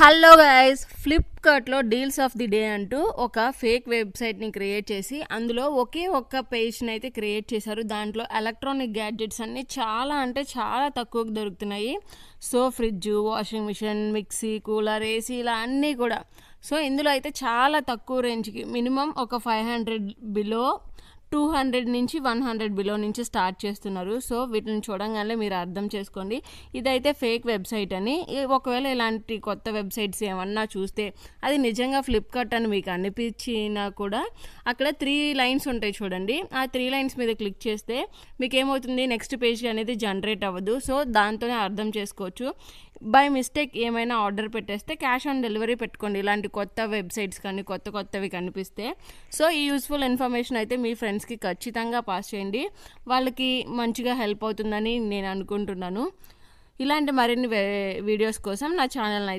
Hello guys, ఫ్లిప్కార్ట్లో deals of the day అంటూ ఒక ఫేక్ వెబ్సైట్ని క్రియేట్ చేసి అందులో ఒకే ఒక్క పేజ్ని అయితే క్రియేట్ చేశారు. దాంట్లో ఎలక్ట్రానిక్ గ్యాడ్జెట్స్ అన్నీ చాలా అంటే చాలా తక్కువకు దొరుకుతున్నాయి. So fridge, washing machine, mixie, cooler, AC ఇలా అన్నీ కూడా. సో ఇందులో అయితే చాలా తక్కువ రేంజ్కి మినిమం ఒక 500 బిలో 200 నుంచి 100 బిలో నుంచి స్టార్ట్ చేస్తున్నారు. సో వీటిని చూడంగానే మీరు అర్థం చేసుకోండి ఇదైతే ఫేక్ వెబ్సైట్ అని. ఒకవేళ ఇలాంటి కొత్త వెబ్సైట్స్ ఏమన్నా చూస్తే అది నిజంగా ఫ్లిప్కార్ట్ అని మీకు అనిపించినా కూడా అక్కడ 3 లైన్స్ ఉంటాయి చూడండి. ఆ 3 లైన్స్ మీద క్లిక్ చేస్తే మీకు ఏమవుతుంది, నెక్స్ట్ పేజ్ అనేది జనరేట్ అవ్వదు. సో దాంతోనే అర్థం చేసుకోవచ్చు. బై మిస్టేక్ ఏమైనా ఆర్డర్ పెట్టేస్తే క్యాష్ ఆన్ డెలివరీ పెట్టుకోండి, ఇలాంటి కొత్త వెబ్సైట్స్ కానీ కొత్తవి కనిపిస్తే. సో ఈ యూస్ఫుల్ ఇన్ఫర్మేషన్ అయితే మీ ఫ్రెండ్స్కి ఖచ్చితంగా పాస్ చేయండి, వాళ్ళకి మంచిగా హెల్ప్ అవుతుందని నేను అనుకుంటున్నాను. ఇలాంటి మరిన్ని వీడియోస్ కోసం నా ఛానల్